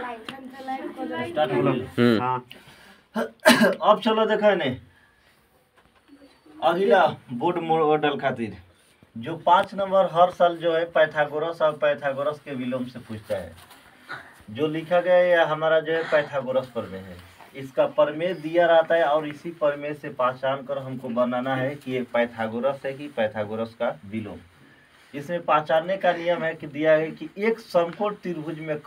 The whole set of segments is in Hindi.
स्टार्ट हो गया। हाँ अब चलो देखा ने अगला बोर्ड मॉडल खातिर जो 5 नंबर हर साल जो है पाइथागोरस और पाइथागोरस के विलोम से पूछता है। जो लिखा गया है हमारा जो है पाइथागोरस प्रमेय है। इसका प्रमेय दिया रहता है और इसी प्रमेय से पहचान कर हमको बनाना है कि ये पाइथागोरस है कि पाइथागोरस का विलोम। इसमें पहचानने का नियम है कि दिया है कि एक समकोण त्रिभुज में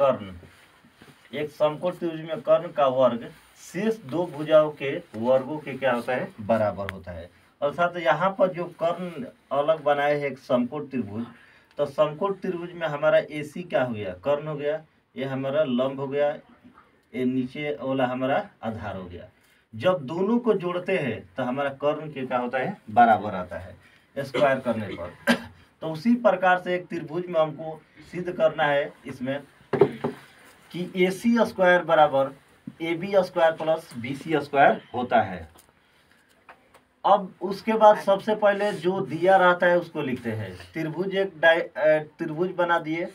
कर्ण का वर्ग शेष दो भुजाओं के वर्गों के क्या होता है बराबर होता है। अर्थात यहाँ पर जो कर्ण अलग बनाए है एक समकोण त्रिभुज, तो समकोण त्रिभुज में हमारा AC क्या हो गया कर्ण हो गया, ये हमारा लंब हो गया, ये नीचे वाला हमारा आधार हो गया। जब दोनों को जोड़ते हैं तो हमारा कर्ण के क्या होता है बराबर आता है स्क्वायर करने पर। तो उसी प्रकार से एक त्रिभुज में हमको सिद्ध करना है इसमें कि AC स्क्वायर बराबर AB square plus BC square होता है। अब उसके बाद सबसे पहले जो दिया रहता है उसको लिखते हैं। त्रिभुज त्रिभुज बना दिए,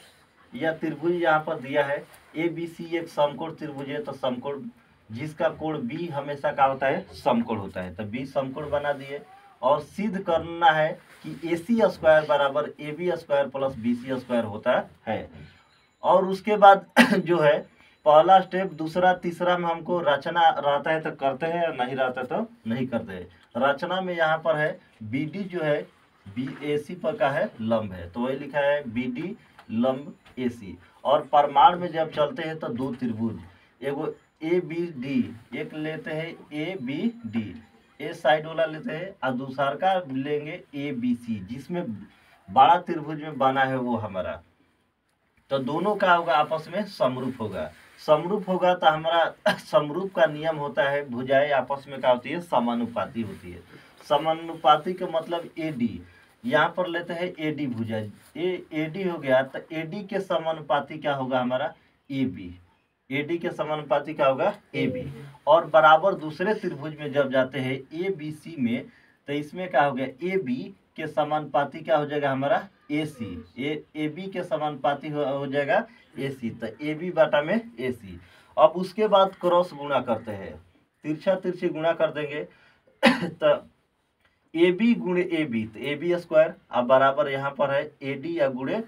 या त्रिभुज यहाँ पर दिया है ABC एक समकोण त्रिभुज है, तो समकोण जिसका कोण B हमेशा का होता है समकोण होता है, तो B समकोण बना दिए। और सिद्ध करना है कि AC स्क्वायर बराबर AB square plus BC square होता है। और उसके बाद जो है पहला स्टेप, दूसरा, तीसरा में हमको रचना रहता है तो करते हैं, और नहीं रहता तो नहीं करते हैं। रचना में यहाँ पर है BD जो है AC पर का है लंब है, तो वही लिखा है BD लंब AC। और प्रमाण में जब चलते हैं तो दो त्रिभुज, एगो ABD एक लेते हैं ABD, ए साइड वाला लेते हैं, और दूसरा का लेंगे ABC जिसमें बड़ा त्रिभुज में बना है वो हमारा। तो दोनों का होगा आपस में समरूप होगा। समरूप होगा तो हमारा समरूप का नियम होता है भुजाएं आपस में क्या होती है समानुपाती होती है। समानुपाती का मतलब AD, यहाँ पर लेते हैं AD भुजा, AD हो गया, तो AD के समानुपाती क्या होगा हमारा AB, AD के समानुपाती क्या होगा AB। और बराबर दूसरे त्रिभुज में जब जाते हैं ABC में, तो इसमें क्या हो गया AB के समानुपाती क्या हो जाएगा हमारा AC, AB के समानुपाती हो जाएगा AC, तो AB बाटा में AC। अब उसके बाद क्रॉस गुणा करते हैं, तिरछा तिरछी गुणा कर देंगे तो AB गुणे AB, तो AB स्क्वायर, अब बराबर यहाँ पर है AD या गुणे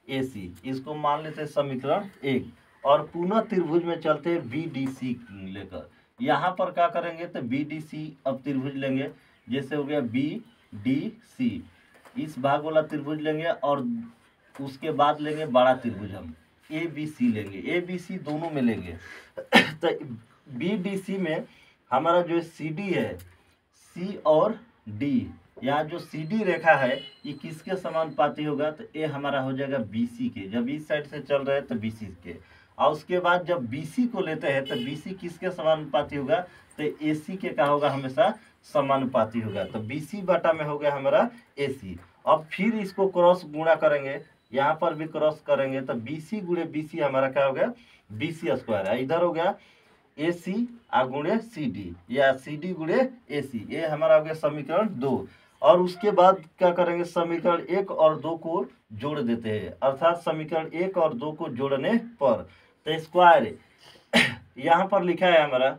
AC, इसको मान लेते हैं समीकरण 1। और पुनः त्रिभुज में चलते हैं BDC लेकर, यहाँ पर क्या करेंगे तो BDC अब त्रिभुज लेंगे, जैसे हो गया BDC, इस भाग वाला त्रिभुज लेंगे, और उसके बाद लेंगे बड़ा त्रिभुज हम ABC लेंगे, ABC दोनों में लेंगे। तो BDC में हमारा जो CD है C और D, यहाँ जो CD रेखा है ये किसके समानुपाती होगा, तो ये हमारा हो जाएगा BC के, जब इस साइड से चल रहे हैं तो BC के। और उसके बाद जब BC को लेते हैं तो BC किसके समानुपाती होगा, तो AC के का होगा हमेशा समानुपाती होगा, तो BC बटा में हो गया हमारा AC। अब फिर इसको क्रॉस गुणा करेंगे, यहाँ पर भी क्रॉस करेंगे, तो BC गुणे BC हमारा क्या हो गया BC स्क्वायर है, इधर हो गया AC गुणे CD या CD गुणे AC, ये हमारा हो गया समीकरण 2। और उसके बाद क्या करेंगे समीकरण 1 और 2 को जोड़ देते हैं, अर्थात समीकरण 1 और 2 को जोड़ने पर तो स्क्वायर यहाँ पर लिखा है हमारा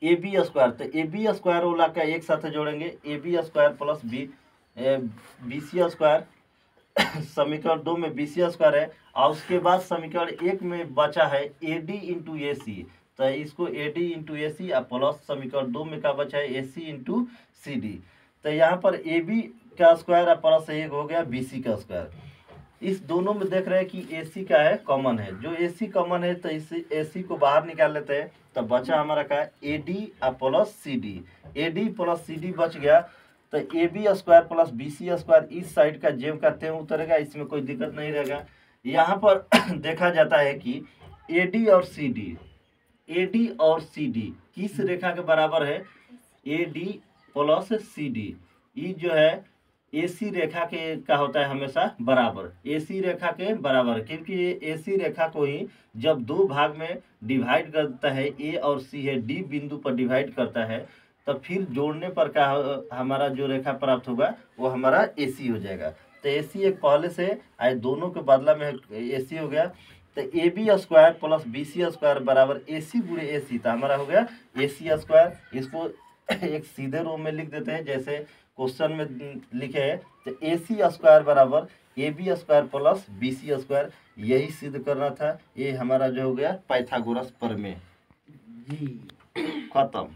AB स्क्वायर, तो AB स्क्वायर वाला का एक साथ जोड़ेंगे AB square plus BC square, समीकरण 2 में BC स्क्वायर है। और उसके बाद समीकरण 1 में बचा है AD इंटू AC, तो इसको AD इंटू AC प्लस समीकरण 2 में क्या बचा है AC इंटू CD, तो यहाँ पर AB का स्क्वायर प्लस 1 हो गया BC का स्क्वायर। इस दोनों में देख रहे हैं कि AC क्या है कॉमन है, जो AC कॉमन है तो इस AC को बाहर निकाल लेते हैं, तो बचा हमारा क्या है AD plus CD, AD plus CD बच गया, तो AB square plus BC square इस साइड का जेब का त्यों उतरेगा, इसमें कोई दिक्कत नहीं रहेगा। यहाँ पर देखा जाता है कि AD और CD किस रेखा के बराबर है, AD प्लस CD, ये जो है AC रेखा के का होता है हमेशा बराबर, AC रेखा के बराबर, क्योंकि ये AC रेखा को ही जब दो भाग में डिवाइड करता है, A और C है D बिंदु पर डिवाइड करता है, तो फिर जोड़ने पर क्या हमारा जो रेखा प्राप्त होगा वो हमारा AC हो जाएगा। तो AC एक पहले से आए दोनों के बदला में AC हो गया, तो A B square plus B C square बराबर ए सी गुणे ए सी, तो हमारा हो गया ए सी स्क्वायर। इसको एक सीधे रूप में लिख देते हैं जैसे क्वेश्चन में लिखे हैं, तो ए सी स्क्वायर बराबर A B square plus B C square, यही सिद्ध करना था। ये हमारा जो हो गया पाइथागोरस प्रमेय। जी खत्म।